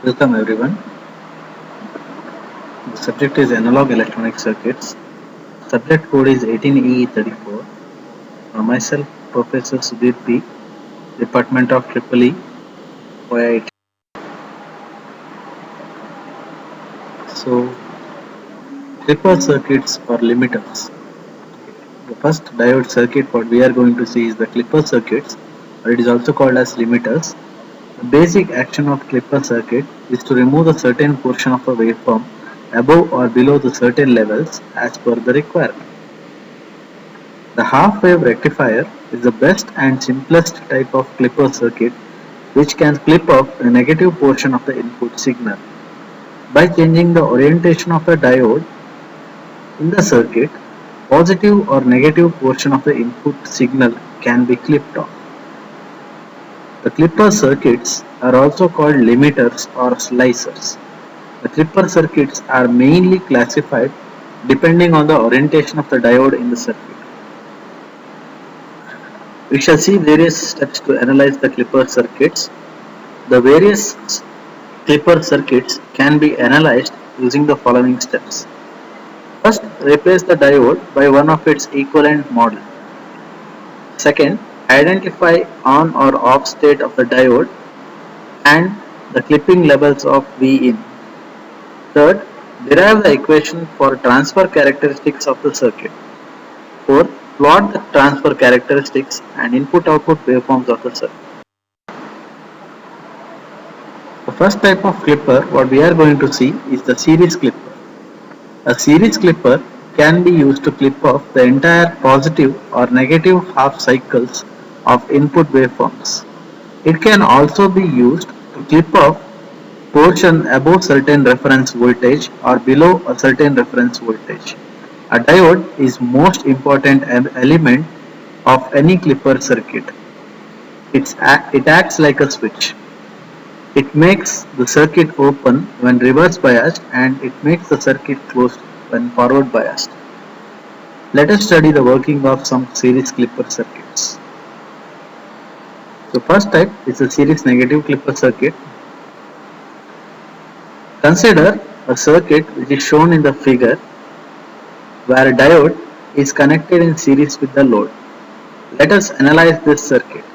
Welcome everyone. The subject is analog electronic circuits. Subject code is 18E34. Myself, Professor Sudhir P, Department of EEE, IIT. So, clipper circuits or limiters. The first diode circuit what we are going to see is the clipper circuits, or it is also called as limiters. The basic action of clipper circuit is to remove a certain portion of a waveform above or below the certain levels as per the requirement. The half-wave rectifier is the best and simplest type of clipper circuit which can clip off the negative portion of the input signal. By changing the orientation of the diode in the circuit, positive or negative portion of the input signal can be clipped off. The clipper circuits are also called limiters or slicers. The clipper circuits are mainly classified depending on the orientation of the diode in the circuit. We shall see various steps to analyze the clipper circuits. The various clipper circuits can be analyzed using the following steps. First, replace the diode by one of its equivalent model. Second, identify on or off state of the diode and the clipping levels of V in. Third, derive the equation for transfer characteristics of the circuit. Fourth, plot the transfer characteristics and input-output waveforms of the circuit. The first type of clipper what we are going to see is the series clipper. A series clipper can be used to clip off the entire positive or negative half cycles of input waveforms. It can also be used to clip off portion above certain reference voltage or below a certain reference voltage. A diode is most important element of any clipper circuit. It acts like a switch. It makes the circuit open when reverse biased and it makes the circuit closed when forward biased. Let us study the working of some series clipper circuits. So first type is a series negative clipper circuit. Consider a circuit which is shown in the figure where a diode is connected in series with the load. Let us analyze this circuit.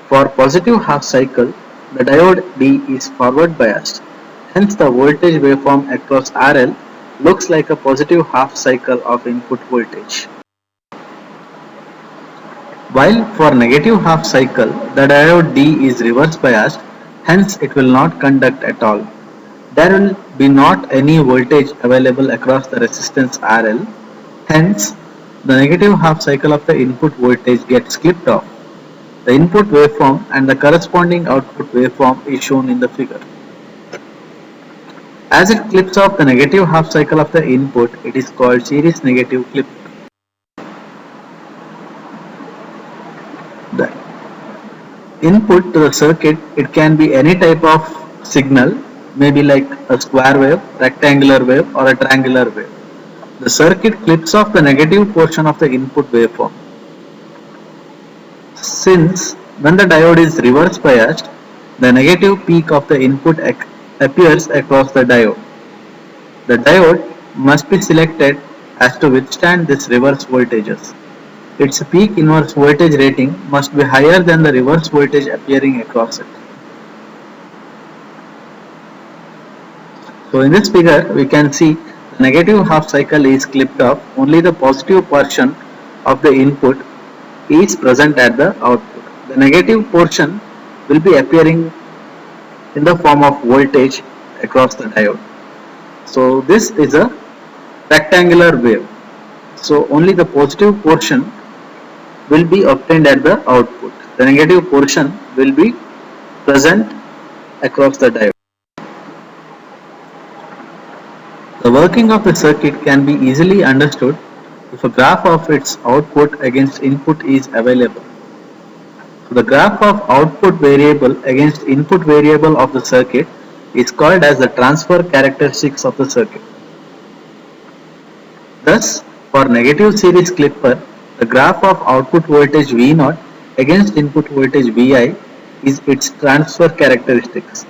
For positive half cycle, the diode D is forward biased. Hence the voltage waveform across RL looks like a positive half cycle of input voltage. While for negative half cycle, the diode D is reverse biased, hence it will not conduct at all. There will be not any voltage available across the resistance RL, hence the negative half cycle of the input voltage gets clipped off. The input waveform and the corresponding output waveform is shown in the figure. As it clips off the negative half cycle of the input, it is called series negative clip. The input to the circuit, it can be any type of signal, maybe like a square wave, rectangular wave or a triangular wave. The circuit clips off the negative portion of the input waveform. Since when the diode is reverse biased, the negative peak of the input appears across the diode. The diode must be selected as to withstand this reverse voltages. Its peak inverse voltage rating must be higher than the reverse voltage appearing across it. So in this figure we can see the negative half cycle is clipped off, only the positive portion of the input is present at the output. The negative portion will be appearing in the form of voltage across the diode. So this is a rectangular wave. So only the positive portion will be obtained at the output. The negative portion will be present across the diode. The working of the circuit can be easily understood if a graph of its output against input is available. So the graph of output variable against input variable of the circuit is called as the transfer characteristics of the circuit. Thus, for negative series clipper, the graph of output voltage V0 against input voltage Vi is its transfer characteristics.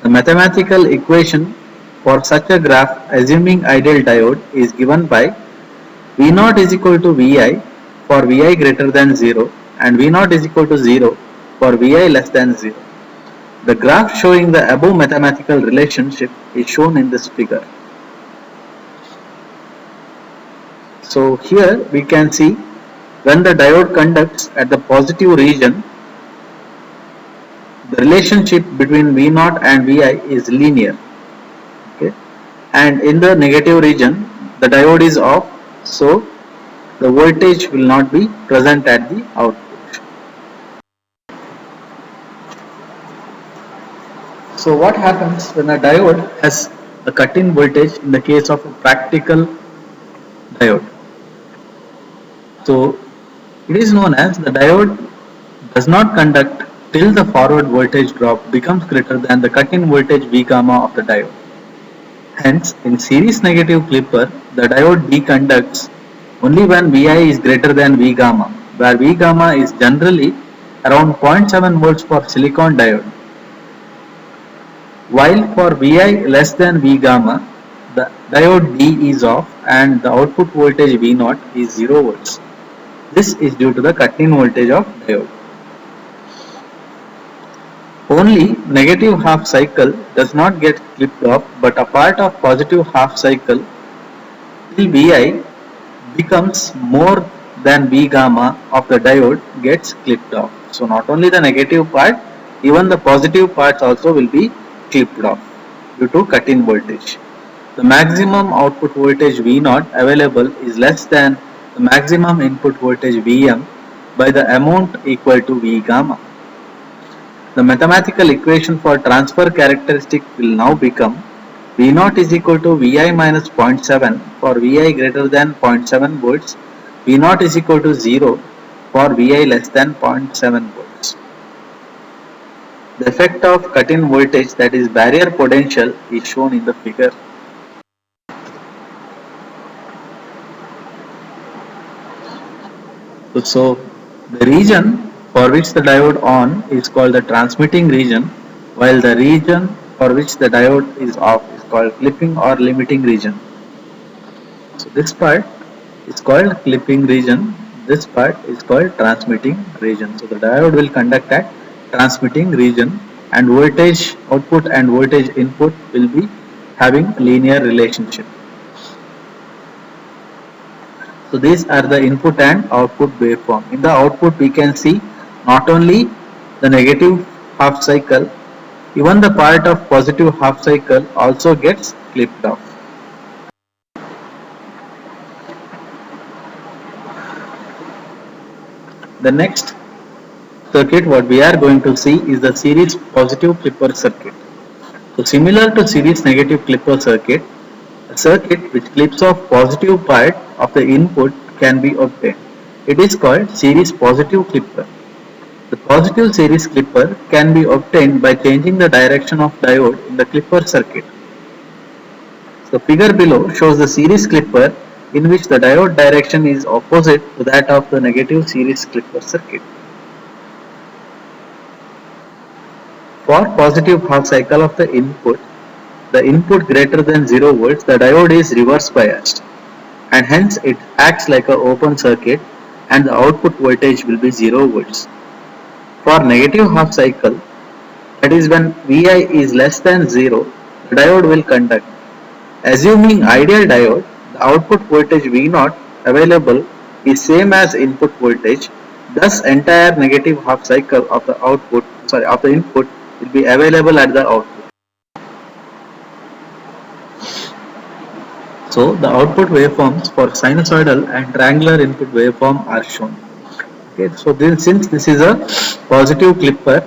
The mathematical equation for such a graph assuming ideal diode is given by V naught is equal to Vi for Vi greater than 0 and V naught is equal to 0 for Vi less than 0. The graph showing the above mathematical relationship is shown in this figure. So here we can see when the diode conducts at the positive region, the relationship between V0 and Vi is linear. Okay, and in the negative region, the diode is off, so the voltage will not be present at the output. So what happens when a diode has a cut-in voltage in the case of a practical diode? So it is known as the diode does not conduct till the forward voltage drop becomes greater than the cut-in voltage V gamma of the diode. Hence, in series negative clipper, the diode deconducts only when Vi is greater than V gamma, where V gamma is generally around 0.7 volts for silicon diode. While for Vi less than V gamma, the diode D is off and the output voltage V0 is 0 volts. This is due to the cut-in voltage of diode. Only negative half cycle does not get clipped off, but a part of positive half cycle till Vi becomes more than V gamma of the diode gets clipped off. So not only the negative part, even the positive parts also will be clipped off due to cut-in voltage. The maximum output voltage V0 available is less than the maximum input voltage Vm by the amount equal to V gamma. The mathematical equation for transfer characteristic will now become V0 is equal to Vi minus 0.7 for Vi greater than 0.7 volts, V0 is equal to 0 for Vi less than 0.7 volts. The effect of cut-in voltage, that is barrier potential, is shown in the figure. So the region for which the diode on is called the transmitting region, while the region for which the diode is off is called clipping or limiting region. So this part is called clipping region, this part is called transmitting region. So the diode will conduct at transmitting region and voltage output and voltage input will be having linear relationship. So these are the input and output waveform. In the output we can see not only the negative half cycle, even the part of positive half cycle also gets clipped off. The next circuit what we are going to see is the series positive clipper circuit. So similar to series negative clipper circuit, a circuit which clips off positive part of the input can be obtained. It is called series positive clipper. The positive series clipper can be obtained by changing the direction of diode in the clipper circuit. The figure below shows the series clipper in which the diode direction is opposite to that of the negative series clipper circuit. For positive half cycle of the input greater than 0 volts, the diode is reverse biased and hence it acts like an open circuit and the output voltage will be 0 volts. For negative half cycle, that is when Vi is less than 0, the diode will conduct. Assuming ideal diode, the output voltage V0 available is same as input voltage, thus entire negative half cycle of the input will be available at the output. So the output waveforms for sinusoidal and triangular input waveform are shown. Okay, so since this is a positive clipper,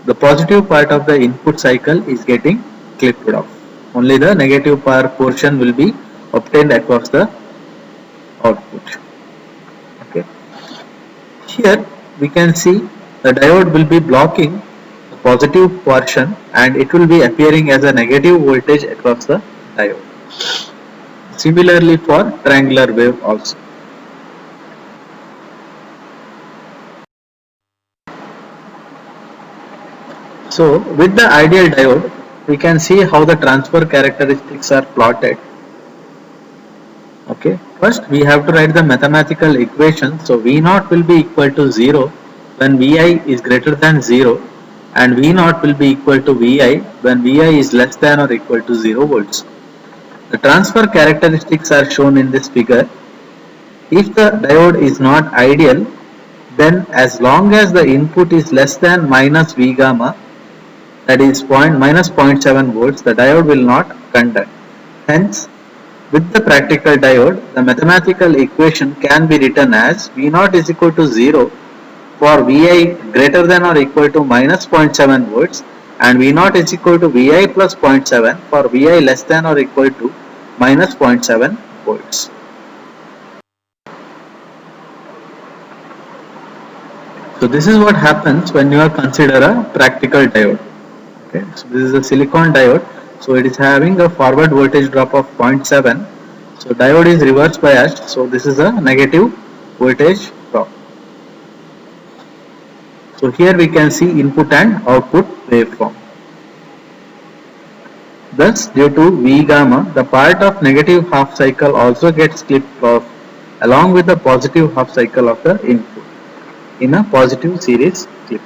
the positive part of the input cycle is getting clipped off. Only the negative portion will be obtained across the output. Okay. Here we can see the diode will be blocking the positive portion and it will be appearing as a negative voltage across the diode. Similarly for triangular wave also. So with the ideal diode, we can see how the transfer characteristics are plotted. Okay, first we have to write the mathematical equation. So V naught will be equal to 0 when Vi is greater than 0, and V naught will be equal to Vi when Vi is less than or equal to 0 volts. The transfer characteristics are shown in this figure. If the diode is not ideal, then as long as the input is less than minus V gamma, that is minus 0.7 volts, the diode will not conduct. Hence, with the practical diode, the mathematical equation can be written as V naught is equal to 0 for Vi greater than or equal to minus 0.7 volts, and V naught is equal to Vi plus 0.7 for Vi less than or equal to minus 0.7 volts. So this is what happens when you consider a practical diode. Okay, so this is a silicon diode. So it is having a forward voltage drop of 0.7. So diode is reverse biased. So this is a negative voltage drop. So here we can see input and output waveform. Thus, due to V gamma, the part of negative half cycle also gets clipped off along with the positive half cycle of the input in a positive series clip.